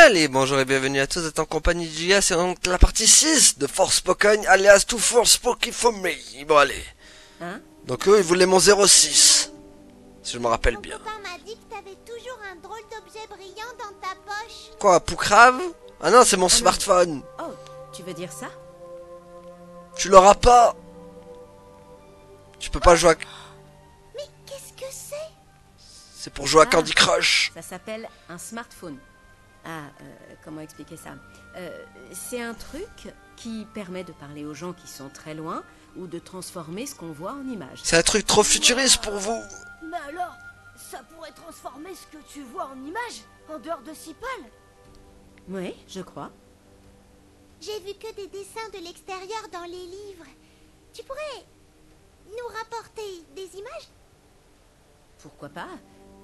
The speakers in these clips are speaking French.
Allez, bonjour et bienvenue à tous, vous êtes en compagnie de Gia, c'est donc la partie 6 de Forspoken, alias To Forspoken for Me. Bon allez. Hein? Donc eux, ils voulaient mon 06, si je me rappelle bien. Ton copain m'a dit que t'avais toujours un drôle d'objet brillant dans ta poche. Quoi, Poucrave? Ah non, c'est mon smartphone. Oh, tu veux dire ça? Tu l'auras pas. Tu peux pas jouer à... Mais qu'est-ce que c'est? C'est pour jouer à Ah. Candy Crush. Ça s'appelle un smartphone. Ah, comment expliquer ça? C'est un truc qui permet de parler aux gens qui sont très loin ou de transformer ce qu'on voit en image. C'est un truc trop futuriste pour vous. Mais alors, ça pourrait transformer ce que tu vois en image, en dehors de Sipal? Oui, je crois. J'ai vu que des dessins de l'extérieur dans les livres. Tu pourrais nous rapporter des images? Pourquoi pas?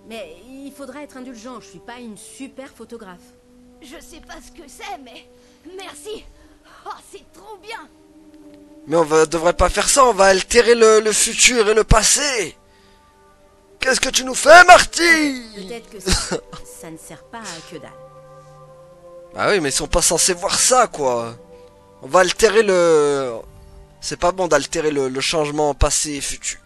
Mais il faudra être indulgent, je suis pas une super photographe. Je sais pas ce que c'est, mais merci. Oh, c'est trop bien. Mais devrait pas faire ça, on va altérer le futur et le passé. Qu'est-ce que tu nous fais, Marty? Peut-être que ça ne sert pas à que dalle. Ah oui, mais ils sont pas censés voir ça, quoi. On va altérer le... C'est pas bon d'altérer le changement passé et futur.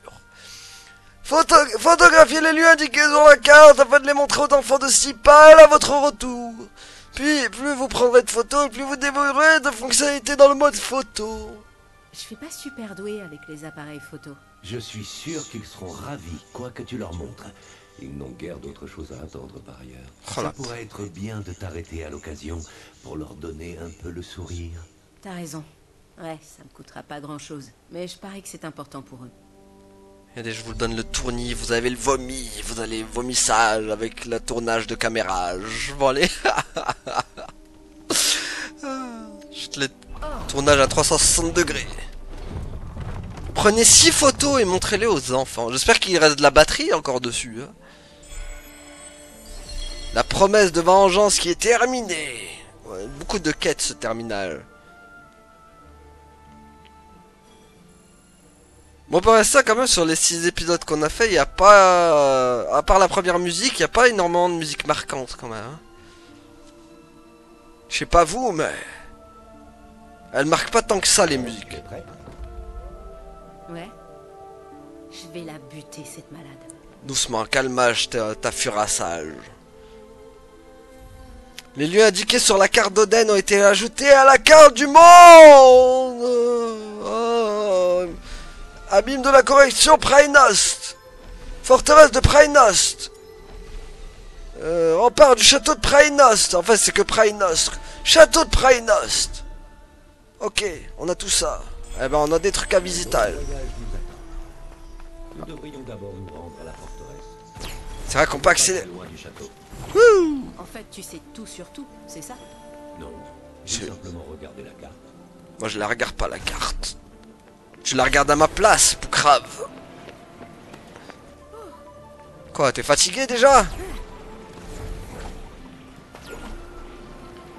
Photographiez les lieux indiqués sur la carte afin de les montrer aux enfants de Sipal à votre retour. Puis, plus vous prendrez de photos, plus vous dévourerez de fonctionnalités dans le mode photo. Je suis pas super douée avec les appareils photo. Je suis sûr qu'ils seront ravis, quoi que tu leur montres. Ils n'ont guère d'autre chose à attendre par ailleurs. Oh la Ça pourrait être bien de t'arrêter à l'occasion pour leur donner un peu le sourire. T'as raison. Ouais, ça me coûtera pas grand-chose. Mais je parie que c'est important pour eux. Regardez, je vous donne le tournis, vous avez le vomi, vous allez vomissage avec le tournage de camérage. Bon allez. Juste le tournage à 360 degrés. Prenez 6 photos et montrez-les aux enfants. J'espère qu'il reste de la batterie encore dessus. Hein. La promesse de vengeance qui est terminée. Ouais, beaucoup de quêtes ce terminal. Bon, pour l'instant, quand même, sur les 6 épisodes qu'on a fait, il n'y a pas... à part la première musique, il n'y a pas énormément de musique marquante, quand même. Hein. Je sais pas vous, mais... elles marquent pas tant que ça, les musiques. Tu es prêt? Ouais. Je vais la buter, cette malade. Doucement, calmage ta furassage. Les lieux indiqués sur la carte d'Oden ont été ajoutés à la carte du monde. Abîme de la correction Praenost. Forteresse de Praenost. Rempart du château de Praenost. En fait, c'est que Praenost. Château de Praenost. Ok, on a tout ça. Eh ben, on a des trucs à visiter. Nous devrions d'abord nous rendre à la forteresse. C'est vrai qu'on peut Pas accéder. très loin du château. En fait, tu sais tout sur tout, c'est ça? Non, j'ai simplement regardé la carte. Moi, je la regarde pas, la carte. Je la regarde à ma place, Poucrave. Quoi, t'es fatigué déjà?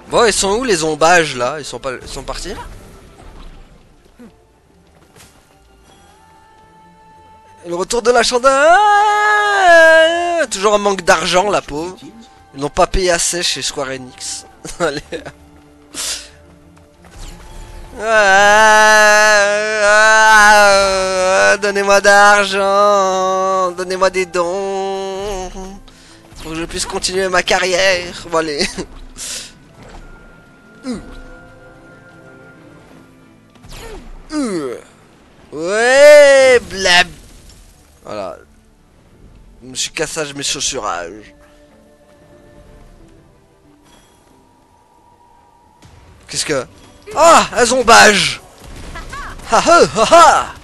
Bon, ils sont où les ombages là? Ils sont partis? Et le retour de la chandelle. Ah, toujours un manque d'argent, la pauvre. Ils n'ont pas payé assez chez Square Enix. Allez. Donnez-moi d'argent, donnez-moi des dons pour que je puisse continuer ma carrière. Bon allez. Ouais, blab. Voilà. Je me suis cassage mes chaussurages. Qu'est-ce que... Ah, un zombage. Ha ha ha ha.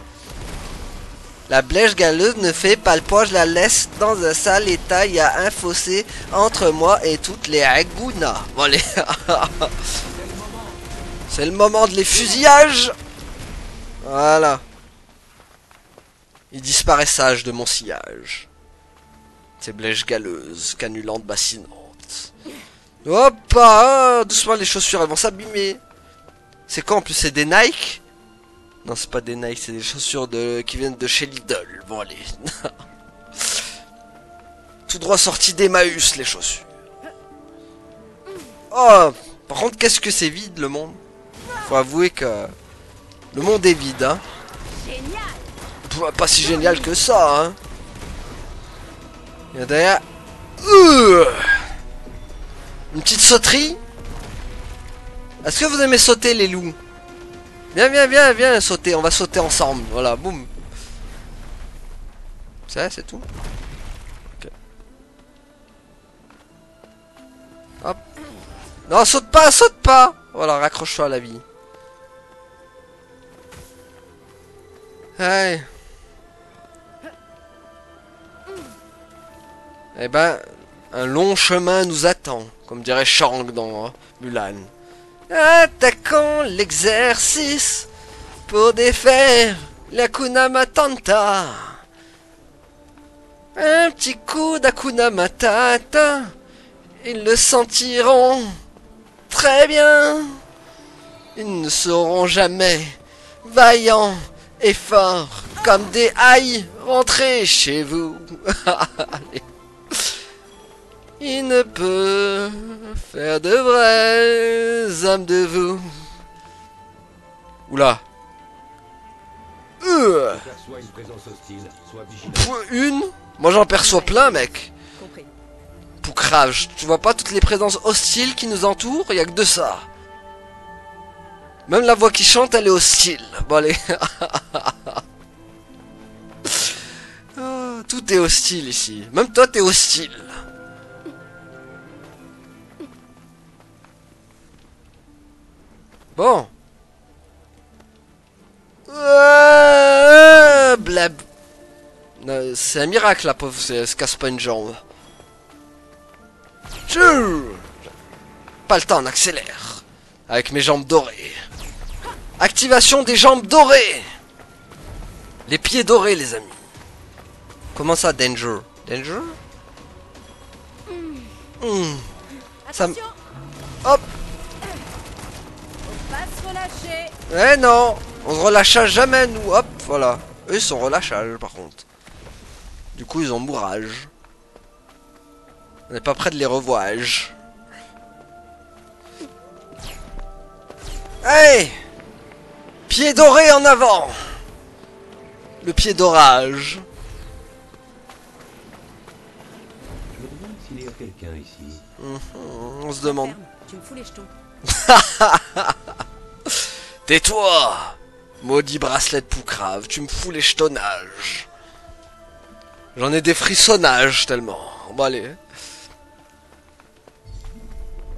La blèche galeuse ne fait pas le poids, je la laisse dans un sale état. Il y a un fossé entre moi et toutes les agounas. Bon allez. C'est le moment de les fusillages. Voilà. Il disparaît sage de mon sillage. Ces blèches galeuses, canulantes, bassinantes. Hop, ah, doucement les chaussures, elles vont s'abîmer. C'est quoi en plus? C'est des Nike? Non, c'est pas des Nike, c'est des chaussures qui viennent de chez Lidl. Bon, allez. Tout droit sorti d'Emmaüs, les chaussures. Oh, par contre, qu'est-ce que c'est vide, le monde? Faut avouer que le monde est vide, hein. Génial. Pas si génial que ça, hein. Il y a derrière... une petite sauterie. Est-ce que vous aimez sauter, les loups? Viens, viens, viens, viens sauter. On va sauter ensemble. Voilà, boum. C'est tout. Ok. Hop. Non, saute pas, saute pas. Voilà, raccroche-toi à la vie. Hey. Eh ben, un long chemin nous attend, comme dirait Shang dans Mulan. Attaquons l'exercice pour défaire l'Akuna Matata. Un petit coup d'Akuna Matata, ils le sentiront très bien. Ils ne seront jamais vaillants et forts comme des haïs. Rentrez chez vous. Allez. Il ne peut faire de vrais hommes de vous. Oula. Aperçois une présence hostile, sois vigilant. Une? Moi j'en perçois plein, mec. Compris. Poucrage, tu vois pas toutes les présences hostiles qui nous entourent? Y a que de ça. Même la voix qui chante, elle est hostile. Bon allez. Oh, tout est hostile ici. Même toi t'es hostile. Bon. Blab. C'est un miracle, la pauvre, se casse pas une jambe. Pas le temps, on accélère. Avec mes jambes dorées. Activation des jambes dorées. Les pieds dorés, les amis. Comment ça, danger? Danger? Ça me... Attention, Hop. on va se relâcher. Eh non, on se relâcha jamais, nous. Hop, voilà. Eux, ils sont relâchages, par contre. Du coup, ils ont mourrage. On n'est pas près de les revoiage. Hey! Pied doré en avant! Le pied d'orage. Je me demande s'il y a quelqu'un ici. On se demande. Ferme, tu me fous les jetons. Tais-toi! Maudit bracelet de poucrave, tu me fous les jetonnages. J'en ai des frissonnages tellement. Bon allez.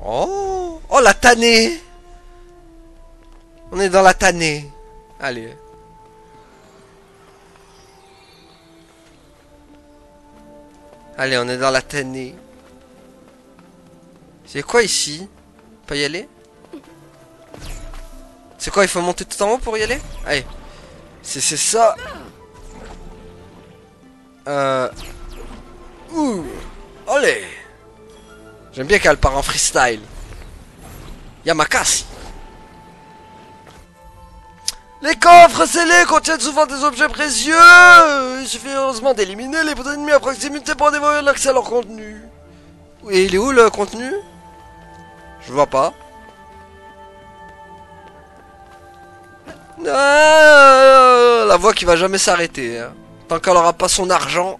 Oh! Oh la tannée! On est dans la tannée. Allez. Allez, on est dans la tannée. C'est quoi ici? Pas y aller? C'est quoi, il faut monter tout en haut pour y aller? Allez. C'est ça. Ouh. Allez. J'aime bien qu'elle part en freestyle. Yamakasi. Les coffres scellés contiennent souvent des objets précieux. Il suffit heureusement d'éliminer les ennemis à proximité pour dévorer l'accès à leur contenu. Et il est où le contenu? Je vois pas. Ah, la voix qui va jamais s'arrêter. Hein. Tant qu'elle aura pas son argent.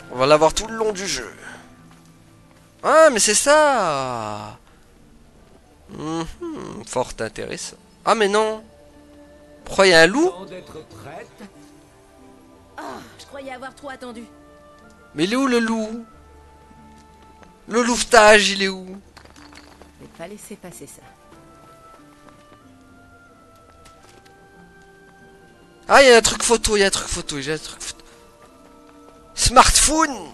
On va l'avoir tout le long du jeu. Ah, mais c'est ça. Fort intéressant. Ah, mais non. Pourquoi il y a un loup? Temps d'être prête. Oh, je croyais avoir trop attendu. Mais il est où le loup? Le louvetage, il est où? Je vais pas laisser passer ça. Ah, il y a un truc photo, il y a un truc photo, j'ai un truc photo. Smartphone.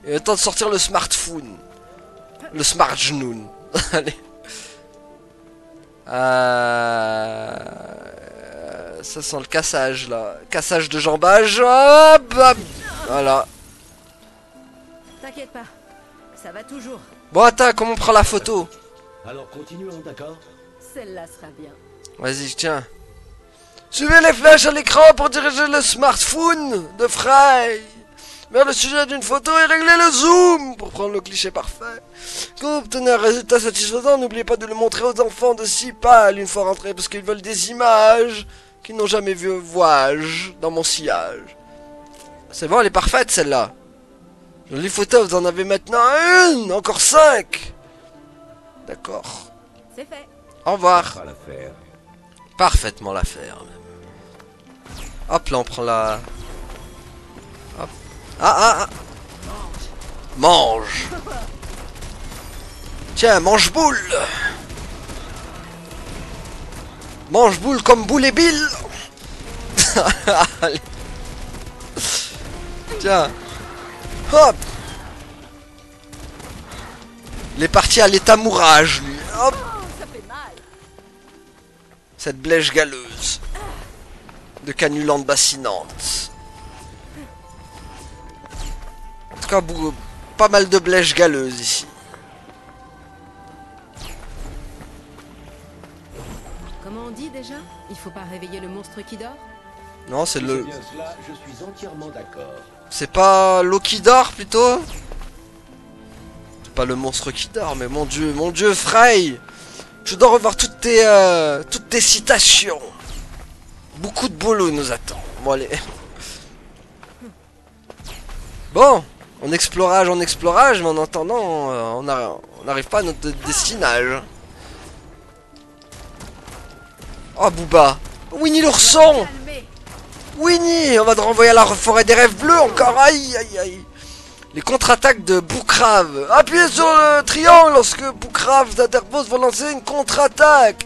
Il est temps de sortir le smartphone. Le smart genoun. Allez. Ça sent le cassage là. Cassage de jambage. Hop, hop. Voilà. T'inquiète pas, ça va toujours. Bon, attends, comment on prend la photo? Alors continuons, d'accord? Celle-là sera bien. Vas-y, tiens. Suivez les flèches à l'écran pour diriger le smartphone de Frey. vers le sujet d'une photo et régler le zoom pour prendre le cliché parfait. Quand vous obtenez un résultat satisfaisant, n'oubliez pas de le montrer aux enfants de 6 pales une fois rentrés parce qu'ils veulent des images qu'ils n'ont jamais vu vois-je dans mon sillage. C'est bon, elle est parfaite celle-là. Jolie photo, vous en avez maintenant une, encore 5. D'accord. C'est fait. Au revoir. Pas l'affaire. Parfaitement l'affaire. Hop, là on prend la... Hop. Ah. Mange. Tiens, mange boule. Mange boule comme Boule et Bill. Allez. Tiens. Hop. Il est parti à l'état mourage, lui. Hop. Ça fait mal. Cette blèche galeuse. De canulante bassinante. En tout cas, pas mal de blèches galeuses ici. Comment on dit déjà? Il faut pas réveiller le monstre qui dort? Non, c'est Si le... c'est bien cela, je suis entièrement d'accord. C'est pas l'eau qui dort, plutôt? C'est pas le monstre qui dort, mais mon dieu, Frey! Je dois revoir toutes tes citations. Beaucoup de boulot nous attend. Bon, allez. Bon, on explorage, mais en attendant, on n'arrive pas à notre destinage. Oh, Booba. Winnie l'ourson. Calmez. Winnie, on va te renvoyer à la forêt des rêves bleus encore. Aïe, aïe, aïe. Les contre-attaques de Boukrave. Appuyez sur le triangle lorsque Boukrave s'interpose pour lancer une contre-attaque.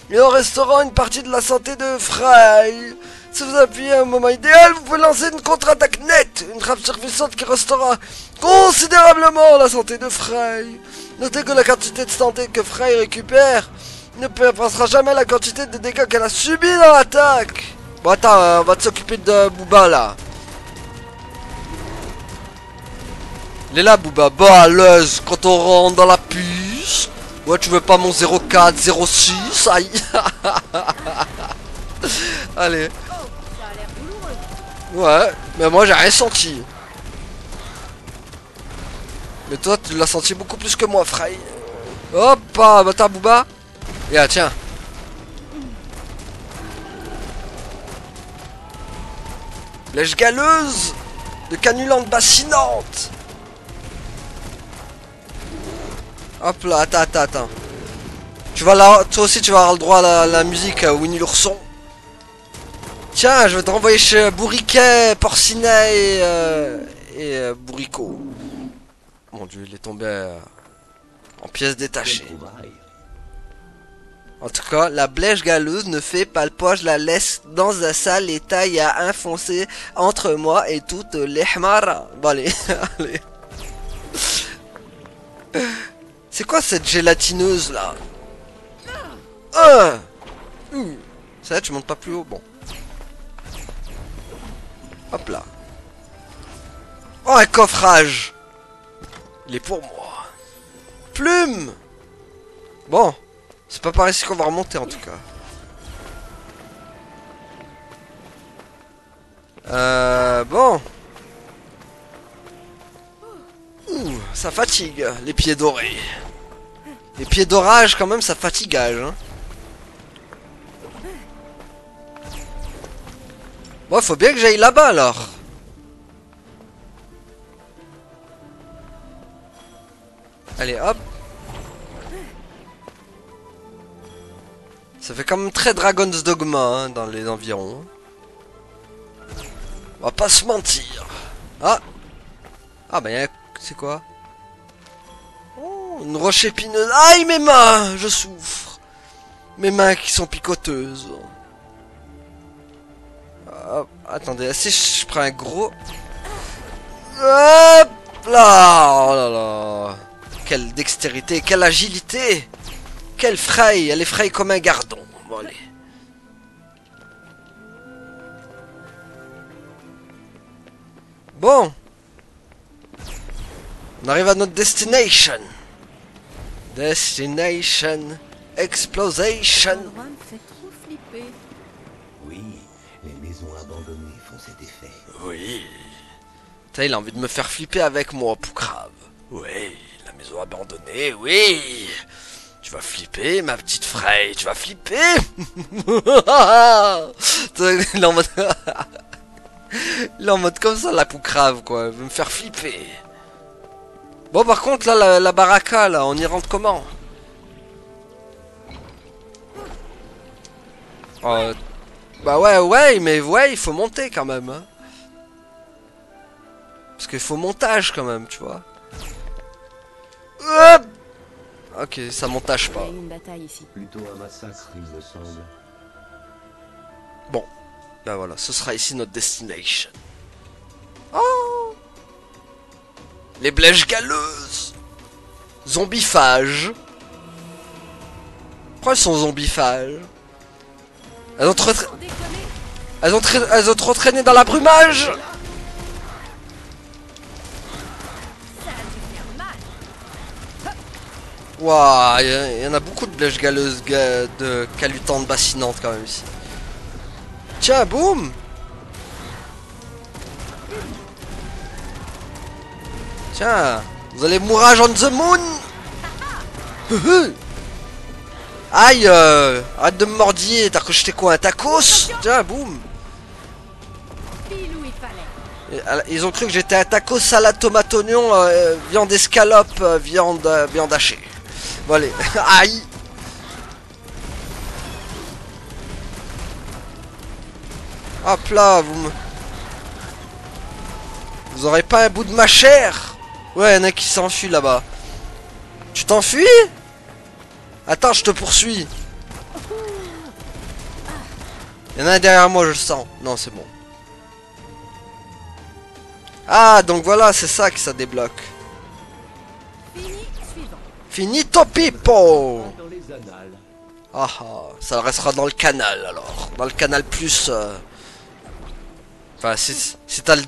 Et en restaurant une partie de la santé de Frey. Si vous appuyez au moment idéal, vous pouvez lancer une contre-attaque nette. Une trappe surpuissante qui restaurera considérablement la santé de Frey. Notez que la quantité de santé que Frey récupère ne passera jamais la quantité de dégâts qu'elle a subis dans l'attaque. Bon attends, on va s'occuper de Booba là. Il est là Booba, bah à l'aise quand on rentre dans la puce. Ouais, tu veux pas mon 04, 06, aïe. Allez. Oh, ça a l'air douloureux. Ouais, mais moi j'ai rien senti. Mais toi tu l'as senti beaucoup plus que moi, Frey. Hop, bah t'as Booba. Et ah, tiens. Lèche galeuse de canulante bassinante. Hop là, attends. Tu vas là, toi aussi tu vas avoir le droit à la musique Winnie l'ourson. Tiens, je vais te renvoyer chez Bourriquet, Porcinet et Bourricot. Mon dieu, il est tombé en pièces détachées. Quelle trouvaille. En tout cas, la blèche galeuse ne fait pas le poids, je la laisse dans un sale état, il y a un foncé entre moi et toutes les hmaras. Bon allez, allez. C'est quoi cette gélatineuse là? Ça tu montes pas plus haut, bon. Hop là. Oh, un coffrage. Il est pour moi. Plume. Bon. C'est pas par ici qu'on va remonter en tout cas. Bon. Ça fatigue, les pieds dorés. Les pieds d'orage quand même, ça fatigage. Hein. Bon, faut bien que j'aille là-bas alors. Allez, hop. Ça fait quand même très Dragon's Dogma hein, dans les environs. On va pas se mentir. Ah. Ah bah c'est quoi? Oh, une roche épineuse. Aïe mes mains, je souffre. Mes mains qui sont picoteuses. Hop, attendez, si je prends un gros... Hop là. Oh là là. Quelle dextérité, quelle agilité. Quelle Frey, elle est Frey comme un gardon. Bon allez. Bon. On arrive à notre destination. Destination. Explosion. L'endroit me fait trop flipper. Oui, les maisons abandonnées font cet effet. Oui. Putain, il a envie de me faire flipper avec moi, Poucrave. Oui, la maison abandonnée, oui. Tu vas flipper, ma petite Frey, tu vas flipper. Il est en mode... il est en mode comme ça, la Poucrave, quoi. Il veut me faire flipper. Bon, par contre, là, la baraka, là, on y rentre comment? Bah ouais, mais ouais, il faut monter quand même. Hein. Parce qu'il faut montage quand même, tu vois. Ok, ça montage Il y pas. a eu une bataille ici. Plutôt un massacre, il me semble. Bon, bah voilà, ce sera ici notre destination. Oh, les blèches galeuses. Zombiphages. Pourquoi elles sont zombiphages? Elles ont trop... Elles ont trop traîné dans l'abrumage. Waouh, il y en a beaucoup de blèches galeuses, de calutantes bassinantes quand même ici. Tiens, boum. Tiens, vous allez mourage on the moon. Aïe, arrête de me mordiller, t'as cru que j'étais quoi, un tacos? Tiens, boum. Ils ont cru que j'étais un tacos, salade, tomate, oignon, viande escalope, viande hachée. Bon allez, aïe. Hop là, vous aurez pas un bout de ma chair? Ouais, y'en a qui s'enfuient là-bas. Tu t'enfuis? Attends, je te poursuis. Y'en a un derrière moi, je le sens. Non, c'est bon. Ah, donc voilà, c'est ça que ça débloque. Finito Pipo. Dans les annales. Ah, ça restera dans le canal alors. Dans le canal plus. Enfin, si t'as le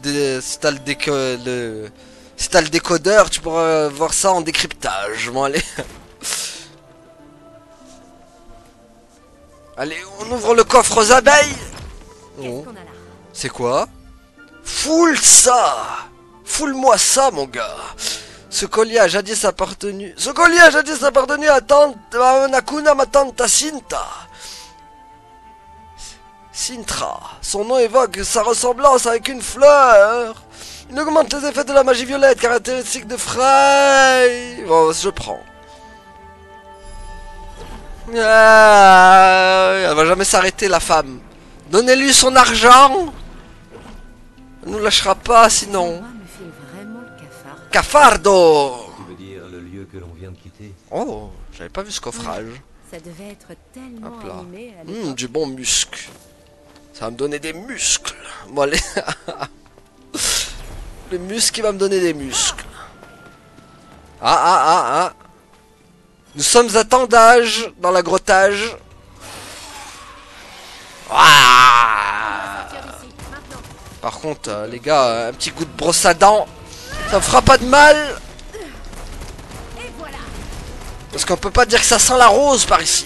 décodeur, tu pourras voir ça en décryptage. Bon, allez. Allez, on ouvre le coffre aux abeilles. Oh. C'est quoi? Foule ça. Foule-moi ça, mon gars. Ce collier a jadis appartenu à tante Nakuna, ma tante Cinta. Sintra. Son nom évoque sa ressemblance avec une fleur. Il augmente les effets de la magie violette, caractéristique de Frey. Bon, je prends. Elle va jamais s'arrêter, la femme. Donnez-lui son argent. Elle nous lâchera pas, sinon. Cafardo. Tu veux dire le lieu que l'on vient de quitter? Oh, j'avais pas vu ce coffrage. Ça devait être tellement Hop là. animé à l'époque. Du bon muscle. Ça va me donner des muscles. Bon, allez. Le muscle qui va me donner des muscles. Ah. Nous sommes à temps d'âge dans la grottage. Ah. Par contre, les gars, un petit coup de brosse à dents, ça me fera pas de mal. Parce qu'on peut pas dire que ça sent la rose par ici.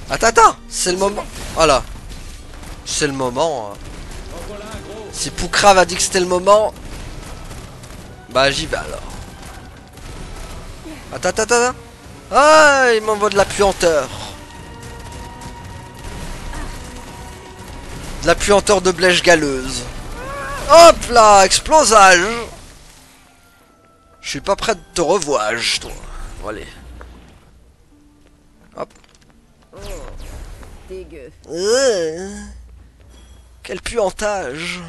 Attends, c'est le moment. Voilà. C'est le moment. Si Poucrave a dit que c'était le moment, bah j'y vais alors. Attends. Ah, il m'envoie de la puanteur. De la puanteur de blèche galeuse. Hop là, explosage. Je suis pas prêt de te revoir, toi. Bon, allez. Hop. Dégueu. Quel puantage.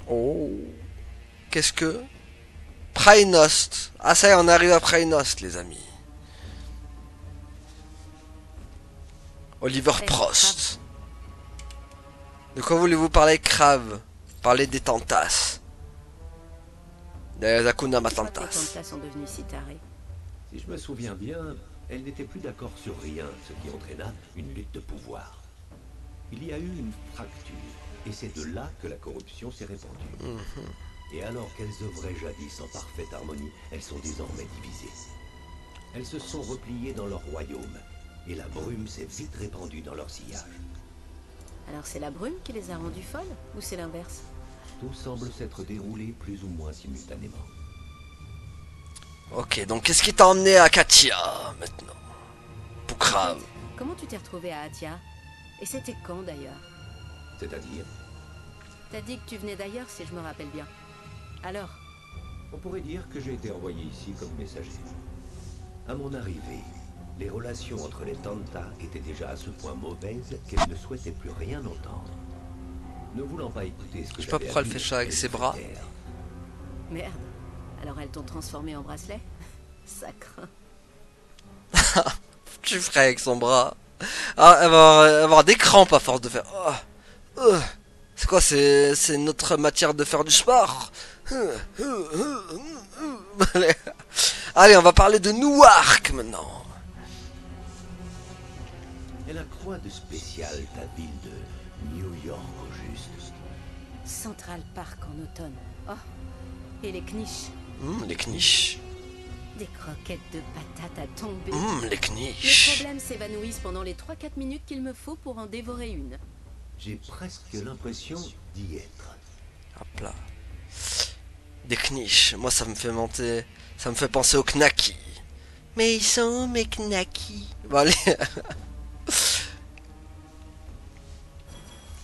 Oh. Qu'est-ce que... Praenost. Ah ça y est, on arrive à Praenost, les amis. Oliver Prost. De quoi voulez-vous parler, Crave? Parler des Tantas. Des Hakuna Les Matantas. Tantas sont devenus si tarés. Si je me souviens bien, elle n'était plus d'accord sur rien, ce qui entraîna une lutte de pouvoir. Il y a eu une fracture, et c'est de là que la corruption s'est répandue. Et alors qu'elles œuvraient jadis en parfaite harmonie, elles sont désormais divisées. Elles se sont repliées dans leur royaume, et la brume s'est vite répandue dans leur sillage. Alors c'est la brume qui les a rendues folles ou c'est l'inverse? Tout semble s'être déroulé plus ou moins simultanément. Ok, donc qu'est-ce qui t'a emmené à Katia maintenant? Poukrave. Comment tu t'es retrouvé à Atia? Et c'était quand d'ailleurs? C'est-à-dire, T'as dit que tu venais d'ailleurs si je me rappelle bien. Alors, on pourrait dire que j'ai été envoyé ici comme messager. À mon arrivée, les relations entre les Tanta étaient déjà à ce point mauvaises qu'elles ne souhaitaient plus rien entendre. Ne voulant pas écouter ce que Je sais pas j'avais pourquoi à elle fait dire, ça avec elles ses bras. souhaitèrent. merde. Alors elles t'ont transformé en bracelet? Ça craint. Tu ferais avec son bras. Ah, elle va avoir des crampes à force de faire. C'est quoi, c'est notre matière de faire du sport. Allez, on va parler de Newark maintenant. Elle a quoi de spécial ta ville de New York au juste? Central Park en automne. Oh, et les kniches. Les kniches. Des croquettes de patates à tomber. Les Les kniches. problèmes s'évanouissent pendant les 3-4 minutes qu'il me faut pour en dévorer une. J'ai presque l'impression d'y être. Hop là. Des kniches. Moi, ça me fait monter. Ça me fait penser aux knackis. Mais ils sont où mes knackis? Bon, allez.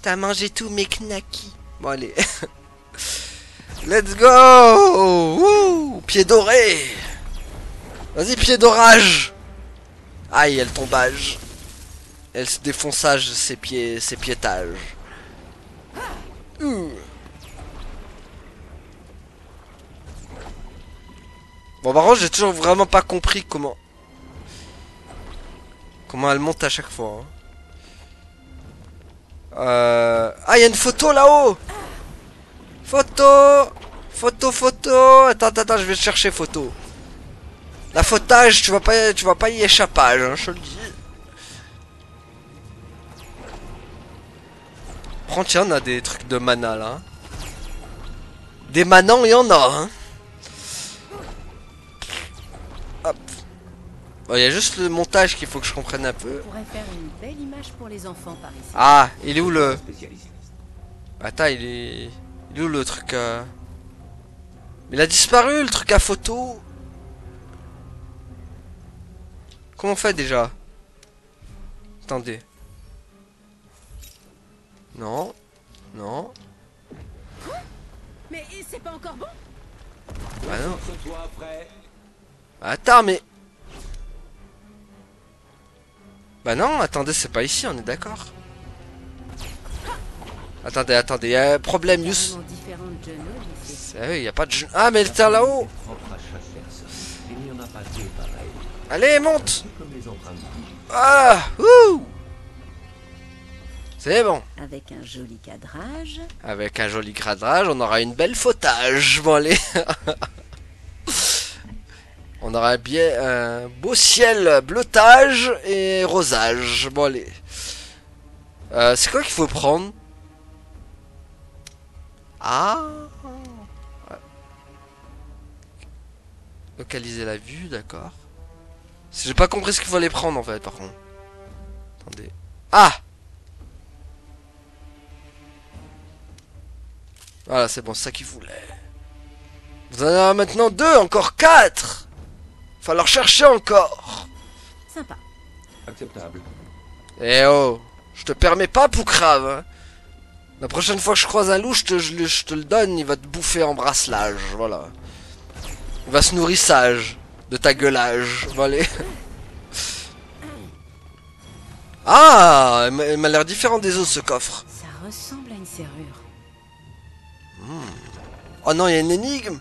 T'as mangé tous mes knackis. Bon, allez. Let's go! Wouh! Pied doré! Vas-y, pied d'orage! Aïe, elle tombage. Elle se défonçage ses pieds, ses piétages. Bon, par contre, j'ai toujours vraiment pas compris comment elle monte à chaque fois. Ah, il y a une photo là-haut! Photo! Photo! Attends, je vais chercher photo. La photage, tu vas pas y échappage, hein, je te le dis. Prends, tiens, on a des trucs de mana là. Des manants, il y en a, hein. Hop. Bon, il y a juste le montage qu'il faut que je comprenne un peu. On pourrait faire une belle image pour les enfants par ici. Ah, il est où le... Spécialiste. Attends, il est où le truc Il a disparu le truc à photo. Comment on fait déjà? Attendez. Non. Non. Mais c'est pas encore bon? Bah non. Ce soir, frère. Attends, mais... Bah non, attendez, c'est pas ici, on est d'accord. Attendez, y a un problème, Yous. Vraiment différentes genoux ici. Ah oui, y a pas de... Ah, mais elle était là-haut. Propre à chaque personne. Il n'y en a pas deux pareils. Allez, monte. Comme les empreintes digitales. Ah, ouh. C'est bon. Avec un joli cadrage. Avec un joli cadrage, on aura une belle photage. Bon, allez. On aura bien un beau ciel bleutage et rosage. Bon, allez. C'est quoi qu'il faut prendre? Ah. Ouais. Localiser la vue, d'accord. J'ai pas compris ce qu'il fallait prendre en fait, par contre. Attendez. Ah! Voilà, c'est bon, c'est ça qu'il voulait. Vous en avez maintenant 2, encore 4. Falloir chercher encore. Sympa. Acceptable. Eh oh, je te permets pas, Poukrave. Hein. La prochaine fois que je croise un loup, je te le donne, il va te bouffer en bracelage, voilà. Il va se nourrir sage de ta gueulage, voilà. Ah, elle m'a l'air différent des autres, ce coffre. Ça ressemble à une serrure. Oh non, il y a une énigme.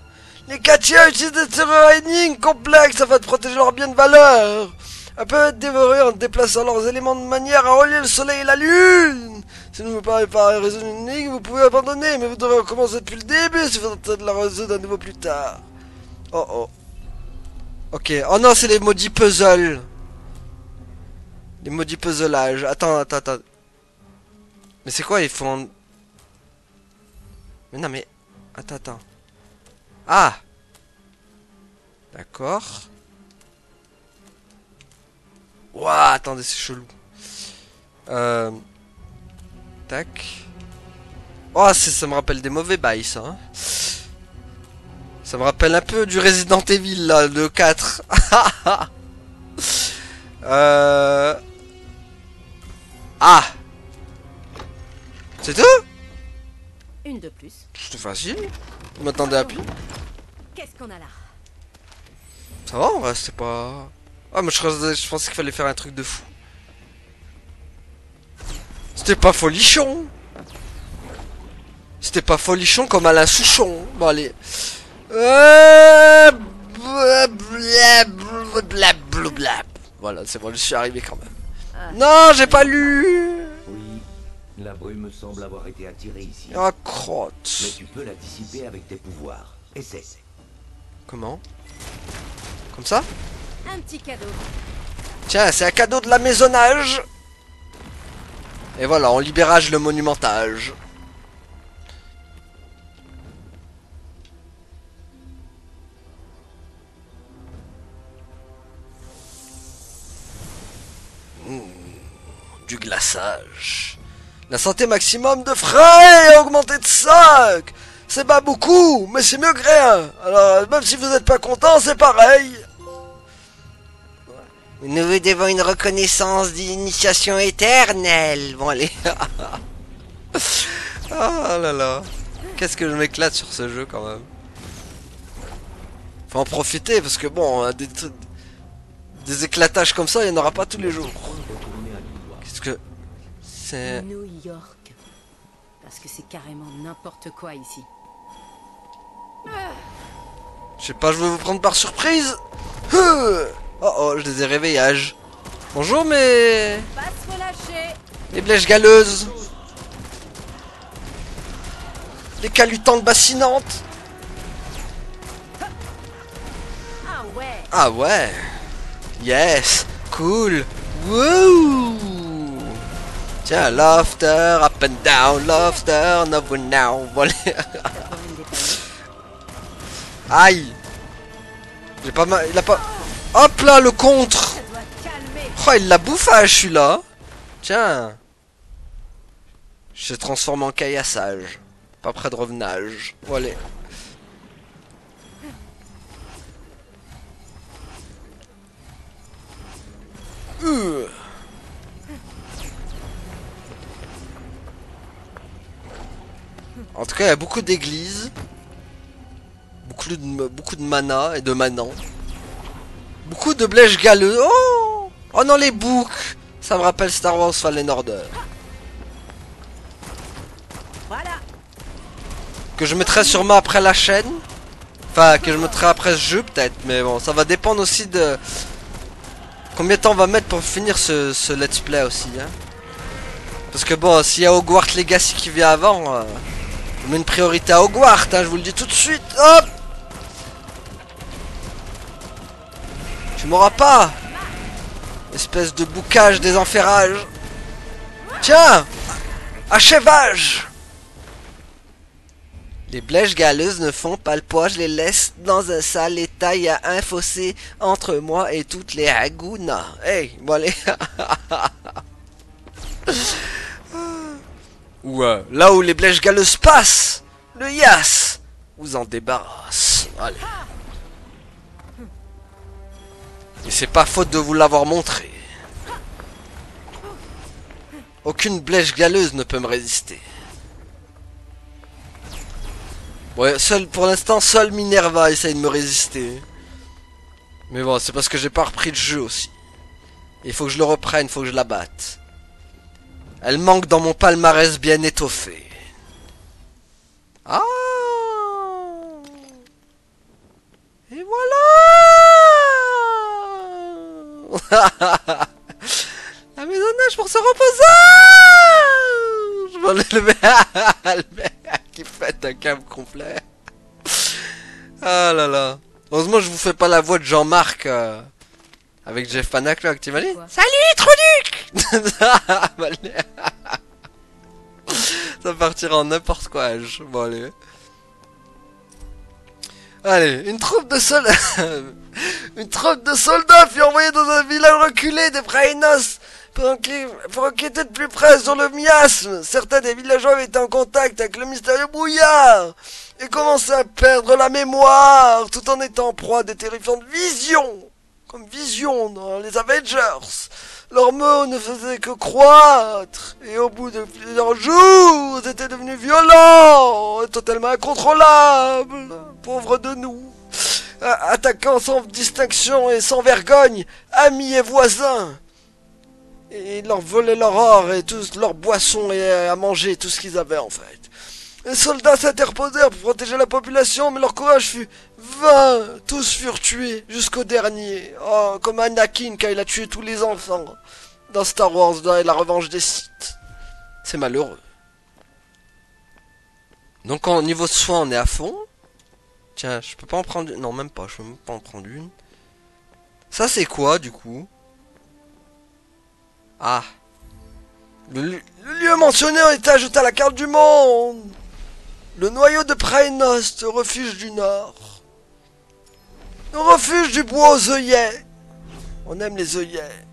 Les Katia utilisent des serrures énigmes complexes afin de protéger leurs biens de valeur. Elles peuvent être dévorées en déplaçant leurs éléments de manière à relier le soleil et la lune. Si vous ne pouvez pas résoudre une énigme, vous pouvez abandonner, mais vous devrez recommencer depuis le début si vous tentez de la résoudre à nouveau plus tard. Oh oh. Ok. Oh non, c'est les maudits puzzles. Les maudits puzzlages. Attends. Mais c'est quoi, ils font... Mais non, mais... Attends. Ah! D'accord. Ouah, attendez, c'est chelou. tac. Oh, ça me rappelle des mauvais bails, ça. Hein. Ça me rappelle un peu du Resident Evil, là, de 4. Ah! C'est tout? Une de plus. C'était facile. Je m'attendais à pire. Qu'est-ce qu'on a là? Ça va, en vrai, c'était pas... Ah, mais je pensais qu'il fallait faire un truc de fou. C'était pas folichon. C'était pas folichon comme Alain Souchon. Bon, allez. Voilà, c'est bon, je suis arrivé quand même. Non, j'ai pas lu. Oui, la brume semble avoir été attirée ici. Ah, crotte. Mais tu peux la dissiper avec tes pouvoirs. Essaie. Comment? Comme ça? Un petit cadeau. Tiens, c'est un cadeau de la maisonnage. Et voilà, on libérage le monumentage. Du glaçage. La santé maximum de frais est augmentée de 5. C'est pas beaucoup, mais c'est mieux que rien. Alors, même si vous n'êtes pas content, c'est pareil. Nous vous devons une reconnaissance d'initiation éternelle. Bon, allez. Ah là là. Qu'est-ce que je m'éclate sur ce jeu, quand même. Faut en profiter, parce que bon, des éclatages comme ça, il n'y en aura pas tous les jours. Qu'est-ce que... C'est... New York. Parce que c'est carrément n'importe quoi ici. Je sais pas, je veux vous prendre par surprise. Oh oh, je les ai réveillages. Bonjour, mais... Pas se relâcher. Les blèches galeuses. Les calutantes bassinantes. Ah ouais. Ah ouais. Yes. Cool. Wouh. Tiens, laughter, up and down, laughter, never now. Voilà. Aïe. J'ai pas mal... Il a pas... Hop là, le contre. Ça doit calmer. Oh, il la bouffage, celui-là. Tiens. Je se transforme en caillassage. Pas près de revenage. Voilà. En tout cas, il y a beaucoup d'églises. Beaucoup de mana et de manants. Beaucoup de blèches galeux. Oh, oh non, les boucs. Ça me rappelle Star Wars Fallen Order. Voilà. Que je mettrai sûrement après la chaîne. Enfin, que je mettrai après ce jeu peut-être. Mais bon, ça va dépendre aussi de... Combien de temps on va mettre pour finir ce let's play aussi. Hein. Parce que bon, s'il y a Hogwarts Legacy qui vient avant... on met une priorité à Hogwarts, hein, je vous le dis tout de suite. Hop. Tu m'auras pas. Espèce de boucage des enferrages. Tiens. Achèvage. Les blèches galeuses ne font pas le poids, je les laisse dans un sale état. Il y a un fossé entre moi et toutes les hagounas. Hey, bon allez. Ou là où les blèches galeuses passent, le Yas vous en débarrasse. Allez. Et c'est pas faute de vous l'avoir montré. Aucune blèche galeuse ne peut me résister. Ouais, pour l'instant, seul Minerva essaye de me résister. Mais bon, c'est parce que j'ai pas repris le jeu aussi. Il faut que je le reprenne, il faut que je la batte. Elle manque dans mon palmarès bien étoffé. Ah. Et voilà. La maisonnage pour se reposer. Je vais enlever le mec qui fait un câble complet. Ah là là. Heureusement je vous fais pas la voix de Jean-Marc avec Jeff Panaclock, tu m'as dit? Salut Tronic. Ça partira en n'importe quoi. Bon allez. Allez, une troupe de soldats fut envoyée dans un village reculé des Brainos pour enquêter de plus près sur le miasme. Certains des villageois avaient été en contact avec le mystérieux brouillard et commençaient à perdre la mémoire tout en étant en proie à des terrifiantes visions, comme Vision dans les Avengers. Leurs maux ne faisaient que croître, et au bout de plusieurs jours, ils étaient devenus violents, et totalement incontrôlables. Pauvres de nous, attaquant sans distinction et sans vergogne, amis et voisins. Et ils leur volaient leur or et toutes leurs boissons et à manger, tout ce qu'ils avaient en fait. Les soldats s'interposèrent pour protéger la population, mais leur courage fut vain. Tous furent tués, jusqu'au dernier. Oh, comme Anakin quand il a tué tous les enfants dans Star Wars, dans la revanche des Sith. C'est malheureux. Donc au niveau de soins, on est à fond. Tiens, je peux pas en prendre une. Non, même pas, je peux même pas en prendre une. Ça c'est quoi du coup? Ah. Le lieu mentionné a été ajouté à la carte du monde. Le noyau de Praenost, refuge du Nord. Le refuge du bois aux œillets. On aime les œillets.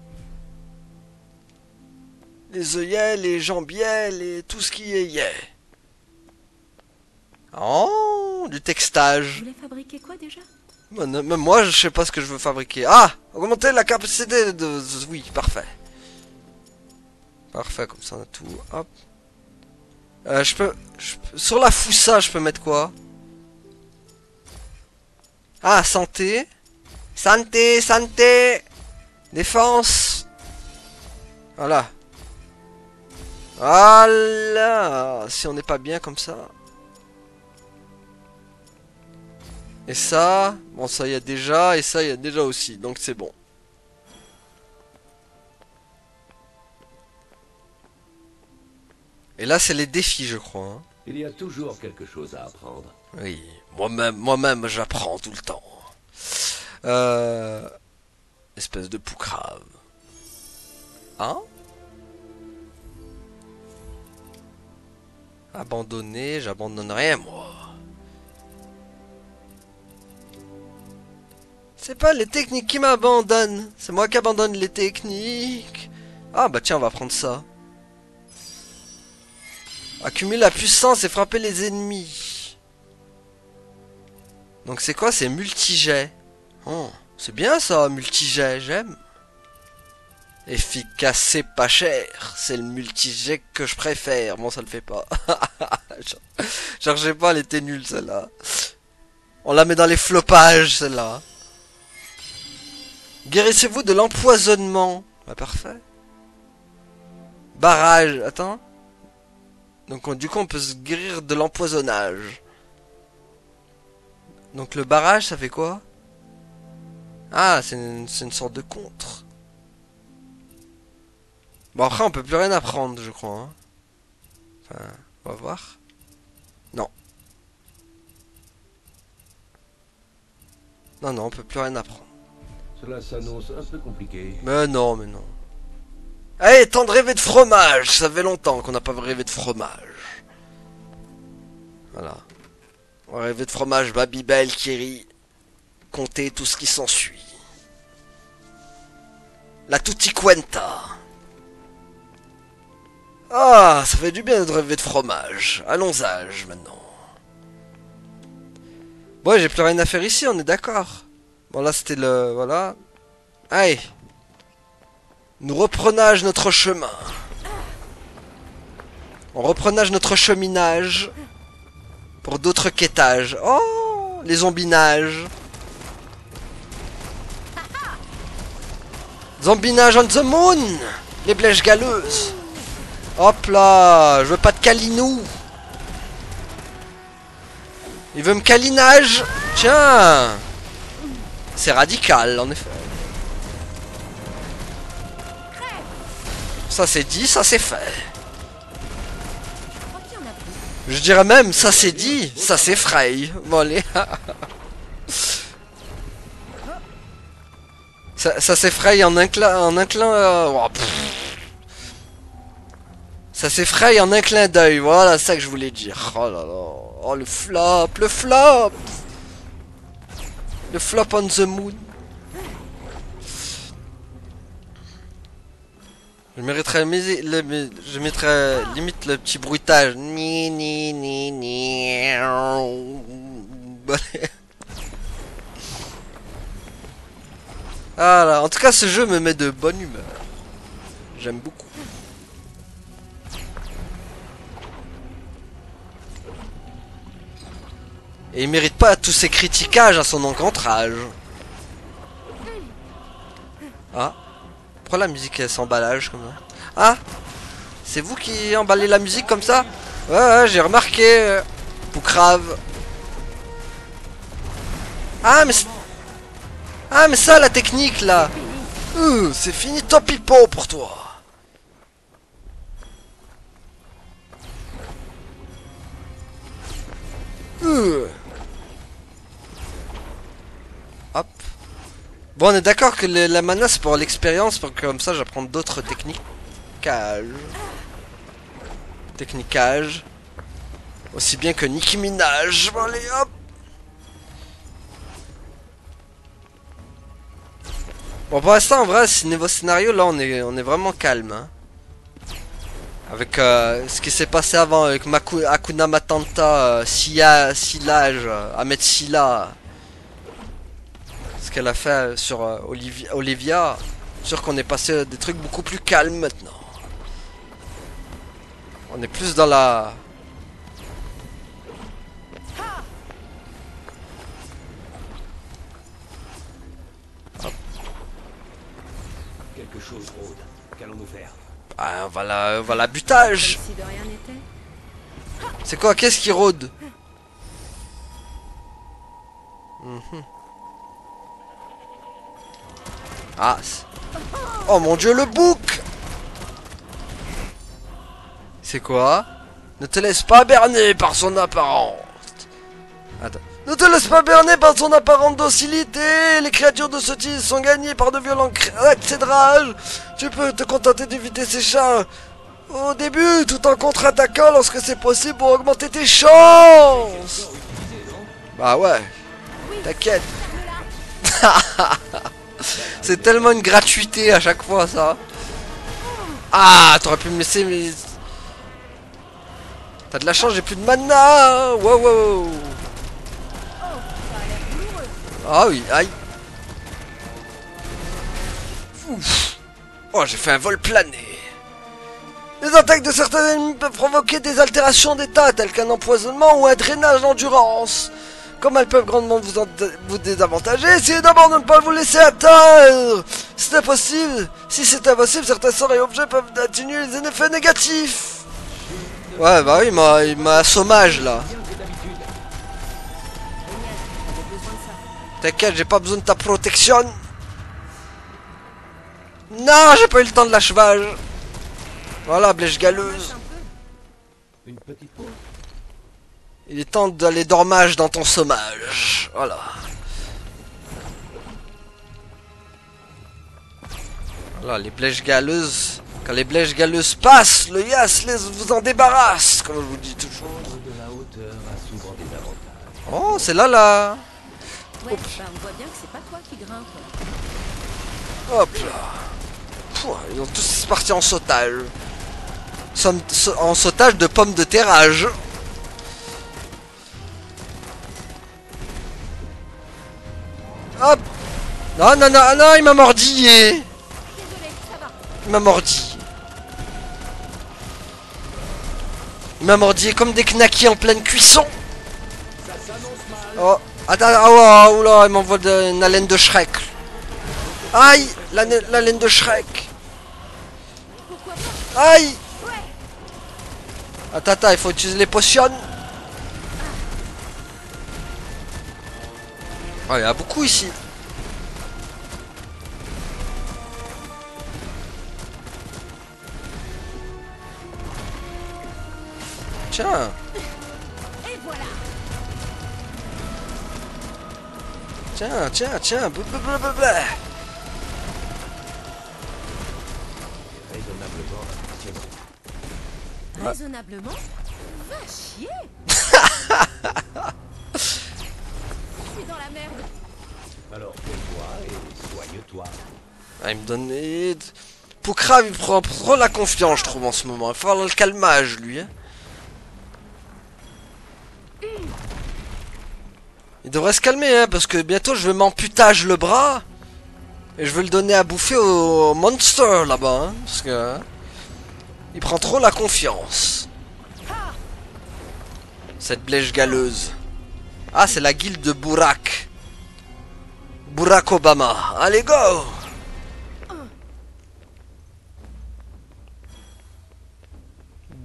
Les œillets, les jambiers, tout ce qui est yet. Oh, du textage. Vous voulez fabriquer quoi déjà? Même moi, je sais pas ce que je veux fabriquer. Ah, augmenter la capacité de... Oui, parfait. Parfait, comme ça on a tout. Hop. Sur la foussa, je peux mettre quoi? Ah, santé. Santé, santé. Défense. Voilà. Voilà. Si on n'est pas bien comme ça. Et ça. Bon, ça il y a déjà. Et ça il y a déjà aussi. Donc c'est bon. Et là, c'est les défis, je crois. Hein. Il y a toujours quelque chose à apprendre. Oui, moi-même, j'apprends tout le temps. Espèce de poucrave. Hein? Abandonné, j'abandonne rien, moi. C'est pas les techniques qui m'abandonnent. C'est moi qui abandonne les techniques. Ah, bah tiens, on va prendre ça. Accumuler la puissance et frapper les ennemis. Donc c'est quoi? C'est multijet. Oh, c'est bien ça, multijet, j'aime. Efficace, c'est pas cher. C'est le multijet que je préfère. Bon, ça le fait pas. Genre, je sais pas, elle était nulle celle-là. On la met dans les floppages celle-là. Guérissez-vous de l'empoisonnement. Bah parfait. Barrage, attends. Donc du coup on peut se guérir de l'empoisonnage. Donc le barrage ça fait quoi? Ah c'est une sorte de contre. Bon après on peut plus rien apprendre je crois. Hein. Enfin on va voir. Non. Non on peut plus rien apprendre. Cela s'annonce un peu compliqué. Mais non. Allez, temps de rêver de fromage. Ça fait longtemps qu'on n'a pas rêvé de fromage. Voilà. On va rêver de fromage, Babybel, Kiri. Compter tout ce qui s'ensuit. La tutti quanta. Ah, ça fait du bien de rêver de fromage. Allons-âge maintenant. Bon, j'ai plus rien à faire ici, on est d'accord. Bon, là, c'était le... Voilà. Allez. Nous reprenage notre chemin. On reprenage notre cheminage. Pour d'autres quêtages. Oh, les zombinages. Zombinage on the moon. Les blèches galeuses. Hop là, je veux pas de calinou. Il veut me calinage. Tiens. C'est radical en effet. Ça c'est dit, ça c'est fait. Je dirais même, ça c'est dit, ça c'est Frey. Bon allez. ça s'effraye en un clin... Oh, ça s'effraye en un clin d'œil. Voilà, ça que je voulais dire. Oh là là. Oh le flop, le flop. Le flop on the moon. Je mériterais je mettrais limite le petit bruitage. Ni ni ni ni. Voilà, en tout cas ce jeu me met de bonne humeur. J'aime beaucoup. Et il mérite pas tous ces critiquages à son encantrage. Ah. Pourquoi la musique est s'emballage comme ça? Ah. C'est vous qui emballez la musique comme ça? Ouais, j'ai remarqué. Poucrave. Ah mais ça la technique là. C'est fini, tant pis pour toi. Hop. Bon, on est d'accord que la mana c'est pour l'expérience, pour que comme ça j'apprends d'autres techniques. Techniquage. Aussi bien que Nicki Minaj. Bon, allez, hop. Bon, pour l'instant, en vrai, niveau scénario, là, on est vraiment calme. Hein. Avec ce qui s'est passé avant, avec Hakuna Matata, Silage, Ahmed Silla. Ce qu'elle a fait sur Olivia. Sûr qu'on est passé à des trucs beaucoup plus calmes maintenant. On est plus dans la... Quelque chose rôde. Qu'allons-nous faire? Ah, voilà, butage. Comme si de rien n'était. C'est quoi? Qu'est-ce qui rôde? Ah. Oh mon dieu, le bouc! C'est quoi? Ne te laisse pas berner par son apparence. Attends. Ne te laisse pas berner par son apparente docilité. Les créatures de ce type sont gagnées par de violents accès de rage. Tu peux te contenter d'éviter ces chats au début, tout en contre-attaquant lorsque c'est possible pour augmenter tes chances. Bah ouais. T'inquiète. C'est tellement une gratuité à chaque fois ça. Ah, t'aurais pu me laisser mais... T'as de la chance, j'ai plus de mana. Wow, wow. Ah oui, aïe. Ouf. Oh, j'ai fait un vol plané. Les attaques de certains ennemis peuvent provoquer des altérations d'état, telles qu'un empoisonnement ou un drainage d'endurance. Comme elles peuvent grandement vous désavantager, essayez d'abord de ne pas vous laisser atteindre. Si c'est impossible, certains sorts et objets peuvent atténuer les effets négatifs. Ouais, bah oui, il m'a assommage là. T'inquiète, j'ai pas besoin de ta protection. Non, j'ai pas eu le temps de l'achevage. Voilà, blèche galeuse. Une petite pause. Il est temps d'aller dormage dans ton sommage. Voilà. Voilà, les blèches galeuses. Quand les blèches galeuses passent, le Yas vous en débarrasse, comme je vous dis toujours. De la hauteur a souvent des avantages. Oh, c'est là. Ouais, bah on voit bien que c'est pas toi qui grimpe. Hop là. Pouah, ils ont tous parti en sautage. En sautage de pommes de terrage. Hop. Non, il m'a mordi. Désolé, ça va. Il m'a mordi. Il m'a mordi comme des knackis en pleine cuisson. Oh, attends, oh, oula, il m'envoie une haleine de Shrek. Aïe, la laine de Shrek. Aïe. Attends, il faut utiliser les potions. Oh, il y a beaucoup ici. Tiens. Et voilà. Tiens. Blablabla. Raisonnablement impressionnant. Ouais. Raisonnablement? Va chier. Je suis dans la merde. Alors tais-toi et soigne-toi. Ah, il me donne... Poukrave, il prend trop la confiance, je trouve, en ce moment. Il faut avoir le calmage, lui. Hein. Il devrait se calmer, hein, parce que bientôt je vais m'amputage le bras. Et je vais le donner à bouffer au monster, là-bas. Hein, parce que... Hein, il prend trop la confiance. Cette blèche galeuse. Ah, c'est la guilde de Burak. Burak Obama. Allez, go!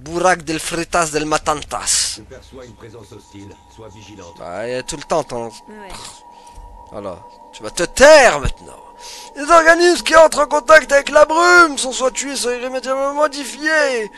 Burak del Fritas del Matantas. Je perçois une présence hostile. Sois vigilante. Ah, il y a tout le temps, ton... Ouais. Voilà. Tu vas te taire maintenant. Les organismes qui entrent en contact avec la brume sont soit tués, soit irrémédiablement modifiés.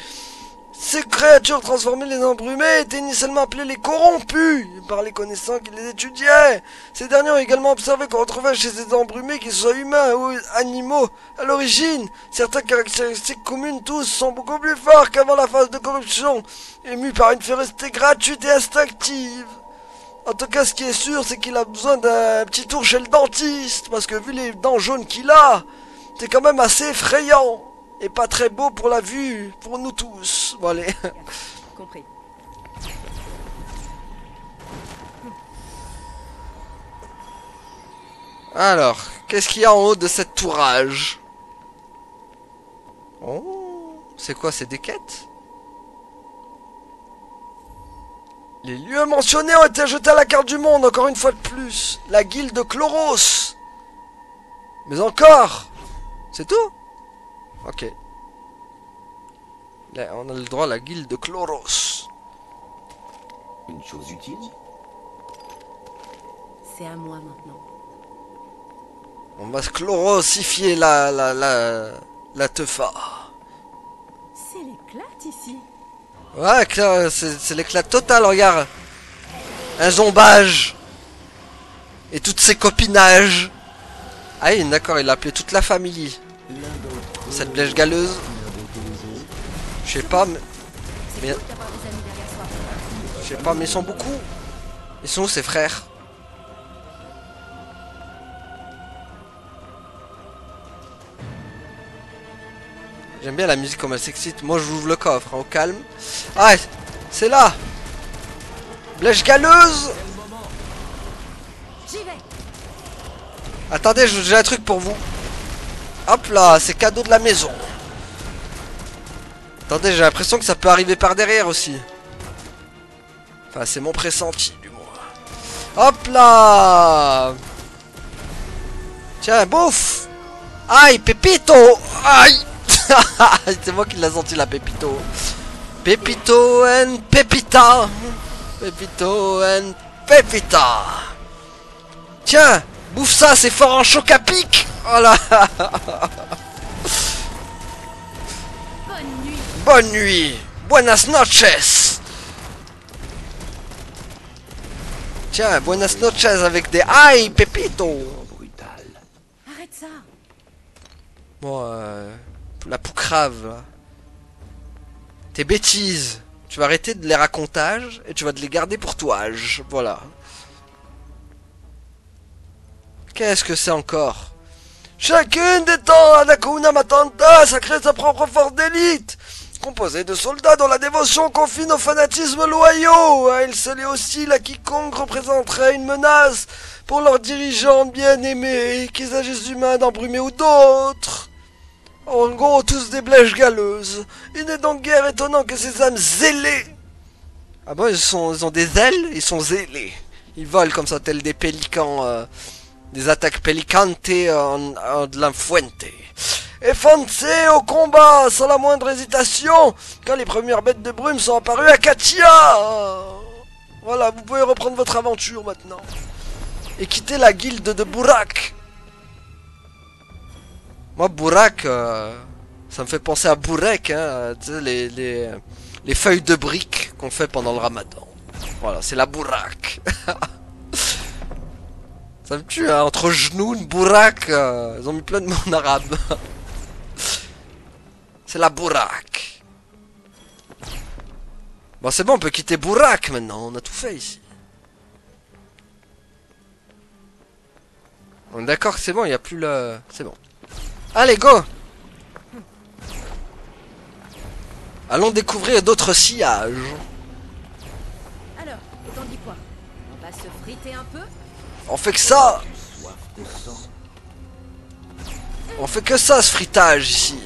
Ces créatures transformées, les embrumées, étaient initialement appelées les corrompus par les connaissants qui les étudiaient. Ces derniers ont également observé qu'on retrouvait chez ces embrumés, qu'ils soient humains ou animaux, à l'origine, certaines caractéristiques communes tous sont beaucoup plus forts qu'avant la phase de corruption, émus par une férocité gratuite et instinctive. En tout cas, ce qui est sûr, c'est qu'il a besoin d'un petit tour chez le dentiste, parce que vu les dents jaunes qu'il a, c'est quand même assez effrayant. Et pas très beau pour la vue, pour nous tous. Bon, allez. Compris. Alors, qu'est-ce qu'il y a en haut de cette tourage? Oh, c'est quoi, c'est des quêtes? Les lieux mentionnés ont été ajoutés à la carte du monde, encore une fois de plus. La guilde de Chloros. Mais encore? C'est tout? Ok. Là, on a le droit à la guilde de Chloros. Une chose utile? C'est à moi maintenant. On va se chlorosifier la teufa. C'est l'éclate ici. Ouais, c'est l'éclat total, regarde. Un zombage. Et toutes ses copinages. Ah oui, d'accord, il a appelé toute la famille. Cette blèche galeuse. Je sais pas, mais... C'est cool d'avoir des amis derrière soi. Je sais pas, mais ils sont beaucoup. Ils sont où ses frères? J'aime bien la musique comme elle s'excite. Moi j'ouvre le coffre, hein, au calme. Ah, c'est là. Blèche galeuse. J'y vais. Attendez, j'ai un truc pour vous. Hop là, c'est cadeau de la maison. Attendez, j'ai l'impression que ça peut arriver par derrière aussi. Enfin, c'est mon pressenti, du moins. Hop là. Tiens, bouffe. Aïe, Pépito. Aïe. C'est moi qui l'ai senti, la Pépito. Pépito and Pépita. Pépito and Pépita. Tiens, bouffe ça, c'est fort en choc à pic. Voilà. Bonne nuit. Bonne nuit. Buenas noches. Tiens, buenas noches avec des aïe, Pépito. Brutal. Arrête ça. Bon, la poucrave, là. Tes bêtises. Tu vas arrêter de les racontage et tu vas te les garder pour toi. Voilà. Qu'est-ce que c'est encore? Chacune des temps d'Hakuna Matata a créé sa propre force d'élite, composée de soldats dont la dévotion confine au fanatisme loyaux. Elle scellait aussi à quiconque représenterait une menace pour leurs dirigeants bien-aimés, qu'ils agissent d'humains, d'embrumés ou d'autres. En gros, tous des blèches galeuses. Il n'est donc guère étonnant que ces âmes zélées... Ah bon, ils ont des ailes, ils sont zélés. Ils volent comme ça, tels des pélicans... Des attaques pélicantes de la fuente. Et foncez au combat sans la moindre hésitation quand les premières bêtes de brume sont apparues à Katia. Voilà, vous pouvez reprendre votre aventure maintenant. Et quitter la guilde de Burak. Moi, Burak, ça me fait penser à Burek, hein, tu sais, les feuilles de briques qu'on fait pendant le ramadan. Voilà, c'est la Burak. Ça me tue, hein, entre Jnoun, Burak, ils ont mis plein de mots en arabe. C'est la Burak. Bon, c'est bon, on peut quitter Burak maintenant, on a tout fait ici. On est d'accord que c'est bon, il n'y a plus le... C'est bon. Allez, go. Allons découvrir d'autres sillages. Alors, t'en dis quoi? On va se friter un peu? On fait que ça. Soif de sang. On fait que ça, ce fritage ici.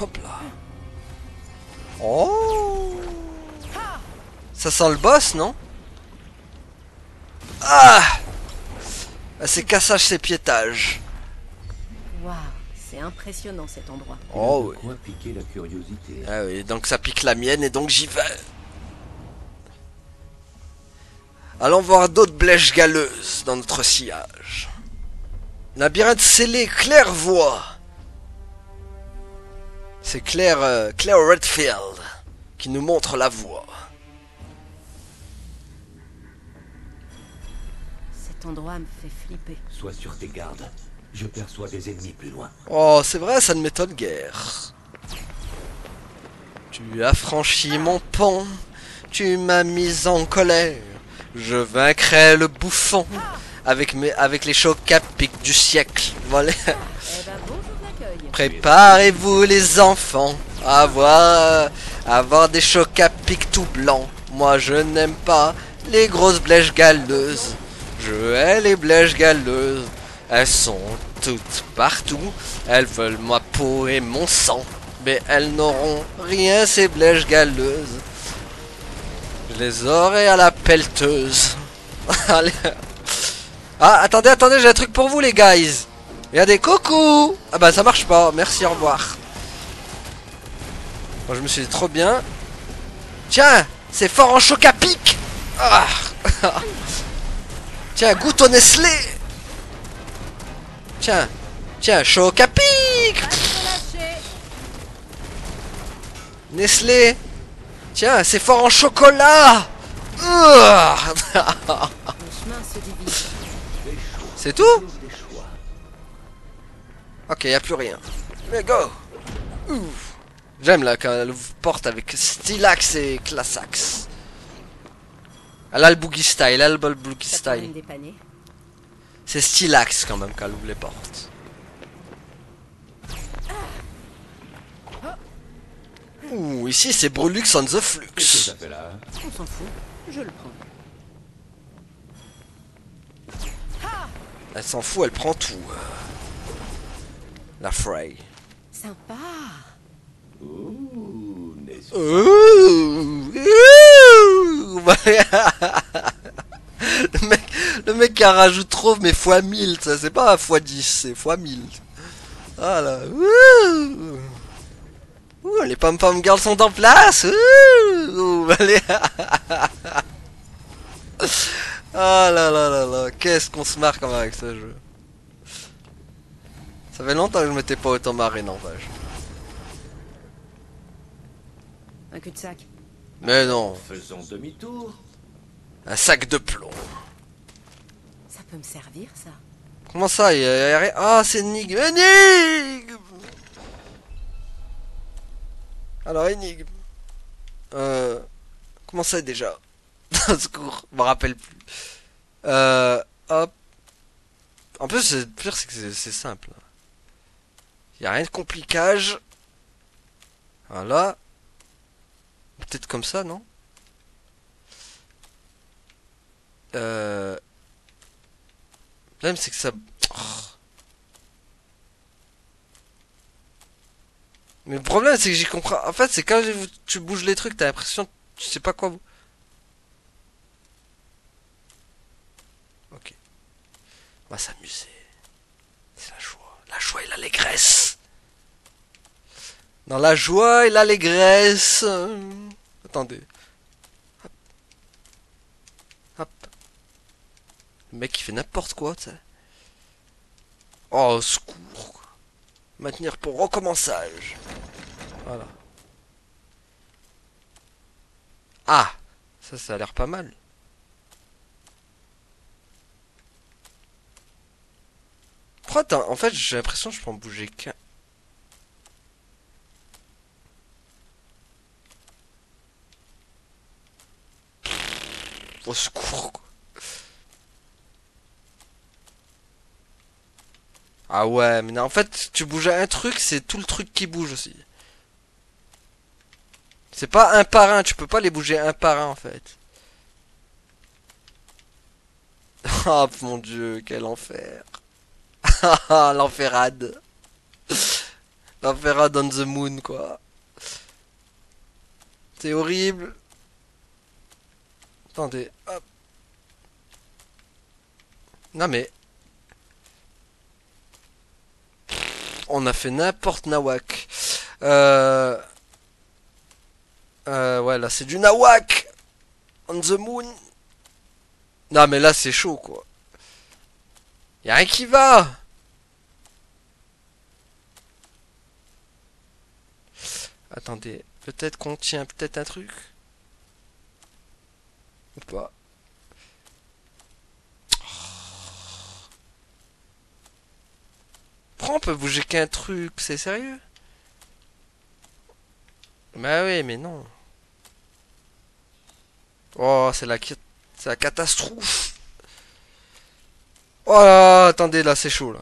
Hop là. Oh. Ça sent le boss, non? Ah. C'est cassage, c'est piétage. Waouh, c'est impressionnant cet endroit. Oh De oui. quoi piquer la curiosité. Ah oui, donc ça pique la mienne et donc j'y vais. Allons voir d'autres blèches galeuses dans notre sillage. Labyrinthe scellé, claire-voie. C'est Claire, Claire Redfield qui nous montre la voie. Cet endroit me fait flipper. Sois sur tes gardes. Je perçois des ennemis plus loin. Oh, c'est vrai, ça ne m'étonne guère. Tu as franchi mon pont, tu m'as mis en colère. Je vaincrai le bouffon avec les chocs à pic du siècle. Voilà. Eh ben bonjour l'accueil. Préparez-vous les enfants à avoir des chocs à pic tout blancs. Moi je n'aime pas les grosses blèches galeuses. Je hais les blèches galeuses. Elles sont toutes partout. Elles veulent ma peau et mon sang. Mais elles n'auront rien ces blèches galeuses. Je les aurai à la pelleteuse. Allez. Ah, attendez, j'ai un truc pour vous les guys. Regardez, coucou. Ah bah ça marche pas, merci, au revoir. Moi je me suis dit trop bien. Tiens, c'est fort en choc à pic. Ah. Tiens, goûte au Nestlé. Tiens, choc à pic. Pas te relâcher. Nestlé. Tiens, c'est fort en chocolat. Ah. Le chemin se divise. C'est tout? Des choix. Ok, y a plus rien. Mais go. Ouf. J'aime là quand elle vous porte avec Stylax et Classax. Elle a le boogie style, elle a le boogie Ça pourrait me style. dépanner. C'est Stylax quand même quand elle ouvre les portes. Ouh, ici c'est Brulux on the Qu'est-ce que Flux. ça fait là? On s'en fout. Je le prends. Elle s'en fout, elle prend tout. La Frey. Sympa. Ouh, n'est-ce Ouh, ouh. Le mec qui en rajoute trop, mais fois 1000, ça c'est pas fois 10, c'est fois 1000. Voilà. Ouh. Ouh, les pom-pom girls sont en place. Ouh. Allez. Oh là là là là, qu'est-ce qu'on se marre quand même avec ce jeu. Ça fait longtemps que je m'étais pas autant marré, n'empêche. Un cul-de-sac. Mais non, Faisons demi-tour. un sac de plomb. Ça peut me servir ça. Comment ça, il y a rien. Ah, c'est énigme. Énigme. Alors, énigme. Comment ça déjà? Au secours, je me rappelle plus. Hop. En plus, le pire, c'est que c'est simple. Il y a rien de compliquage. Voilà. Peut-être comme ça, non? Le problème, c'est que ça... Oh. Mais le problème, c'est que j'y comprends... En fait, c'est quand tu bouges les trucs, t'as l'impression que tu sais pas quoi... Ok. On va s'amuser. C'est la joie. La joie et l'allégresse. Dans la joie et l'allégresse. Attendez. Hop. Hop. Le mec il fait n'importe quoi, tu sais. Oh, au secours. Maintenir pour recommençage. Voilà. Ah, ça a l'air pas mal. Pourquoi en fait, j'ai l'impression que je peux en bouger qu'un. Au secours, quoi. Ah ouais, mais non, en fait, tu bouges un truc, c'est tout le truc qui bouge aussi. C'est pas un par un, tu peux pas les bouger un par un en fait. Oh mon dieu, quel enfer. L'enferade. L'enferade on the moon quoi. C'est horrible. Attendez, hop. Non mais... On a fait n'importe nawak. Ouais, là c'est du nawak. On the moon. Non mais là c'est chaud quoi. Y'a rien qui va. Attendez, peut-être qu'on tient peut-être un truc. Ou pas. Pourquoi on peut bouger qu'un truc? C'est sérieux? Bah oui, mais non. Oh, c'est la catastrophe. Oh là, là, attendez, là, c'est chaud, là.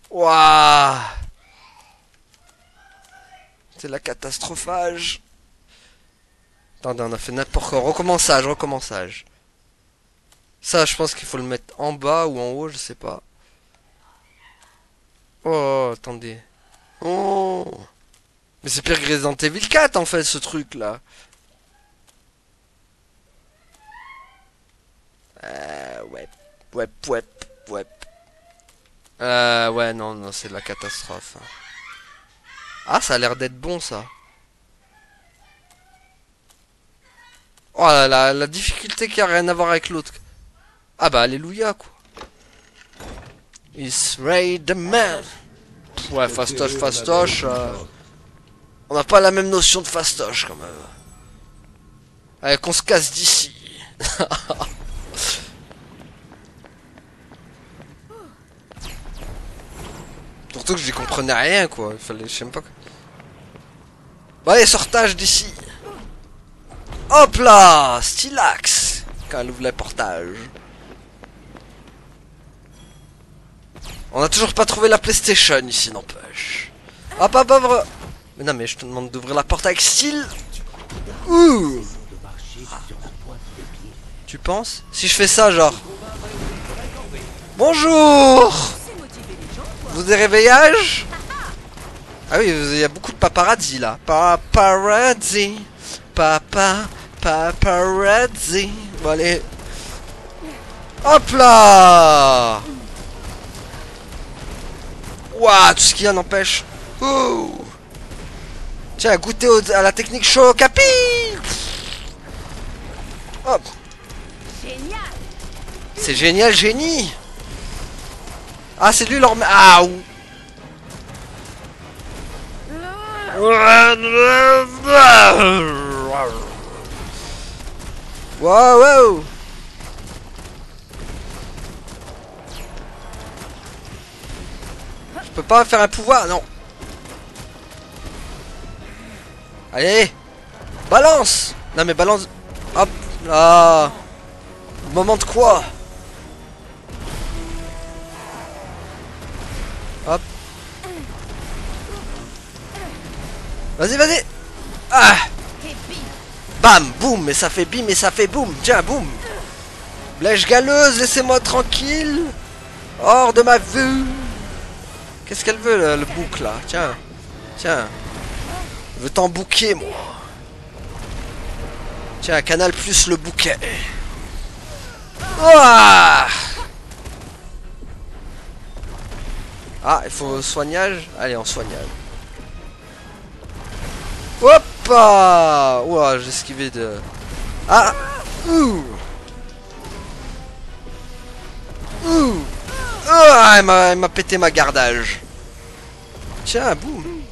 Waouh. C'est la catastrophage. Attendez, on a fait n'importe quoi. Recommençage, recommençage. Ça, je pense qu'il faut le mettre en bas ou en haut, je sais pas. Oh, attendez. Oh. Mais c'est pire que Resident Evil 4, en fait, ce truc-là. Ouais. Ouais. Ouais, non, c'est de la catastrophe. Ah, ça a l'air d'être bon, ça. Oh là là, la difficulté qui a rien à voir avec l'autre. Ah bah, alléluia, quoi. Is Ray the man. Ouais, fastoche. On n'a pas la même notion de fastoche, quand même. Allez, qu'on se casse d'ici. Surtout que je n'y comprenais rien quoi, il fallait, je sais pas quoi. Bon allez, sortage d'ici. Hop là, stylax. Quand elle ouvre les portages. On a toujours pas trouvé la PlayStation ici, n'empêche. Hop. Mais non mais je te demande d'ouvrir la porte avec style. Ouh. Tu penses? Si je fais ça genre. Bonjour. Vous des réveillages? Ah oui, il y a beaucoup de paparazzi là. Paparazzi. Paparazzi. Bon allez. Hop là. Ouah, tout ce qu'il y a n'empêche. Ouh. Tiens, goûtez à la technique chaud capi. Hop. C'est génial, génie. Ah, c'est lui leur... Ah, ou... Wow. Je peux pas faire un pouvoir, non. Allez. Balance. Non mais balance. Hop là. Moment de quoi? Hop. Vas-y. Ah. Bam, boum, mais ça fait bim et ça fait boum. Tiens, boum. Blèche galeuse, laissez-moi tranquille. Hors de ma vue. Qu'est-ce qu'elle veut, le bouc, là? Tiens. Elle veut t'embouquer, moi. Tiens, Canal Plus le bouquet. Ouah. Ah, il faut soignage. Allez, on soignage. Hop. Ouah, j'ai esquivé de... Ah. Ouh. Ah, elle m'a pété ma gardage. Tiens, boum.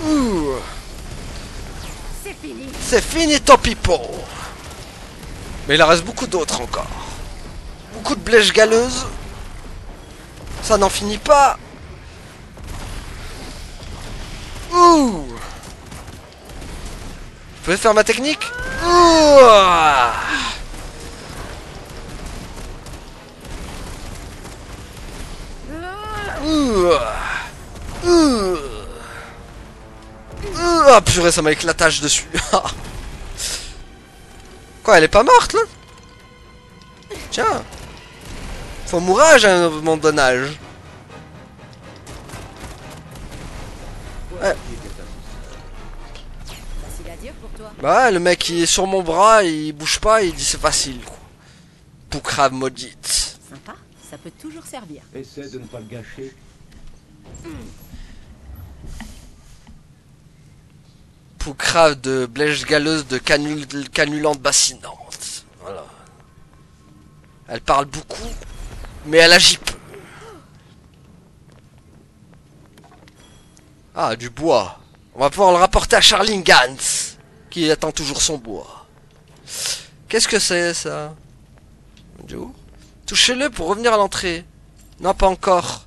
Ouh. C'est fini ton pipeau. Mais il en reste beaucoup d'autres encore. Beaucoup de blèches galeuses. Ça n'en finit pas. Ouh. Je peux faire ma technique. Ouh. Hop. purée, ça m'a éclatage dessus. Quoi, elle est pas morte là? Tiens. Faut mourir à un moment de âge. Ouais. Facile à dire pour toi. Bah ouais, le mec il est sur mon bras, il bouge pas, il dit c'est facile. Poucrave maudite. Sympa, ça peut toujours servir. Essaie de ne pas le gâcher. Poucrave de blèche galeuse de canulante bassinante. Voilà. Elle parle beaucoup, mais elle agit peu. Ah, du bois. On va pouvoir le rapporter à Charling Gans, qui attend toujours son bois. Qu'est-ce que c'est ça? Touchez-le pour revenir à l'entrée. Non, pas encore.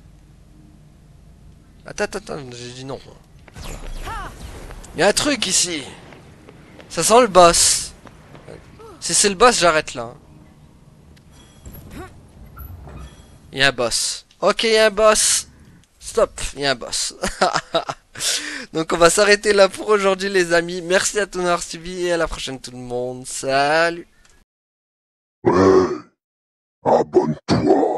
Attends, j'ai dit non. Il y a un truc ici. Ça sent le boss. Si c'est le boss, j'arrête là. Il y a un boss. Ok, il y a un boss. Stop, il y a un boss. Donc on va s'arrêter là pour aujourd'hui les amis. Merci à tous d'avoir suivi et à la prochaine tout le monde. Salut. Ouais, abonne-toi.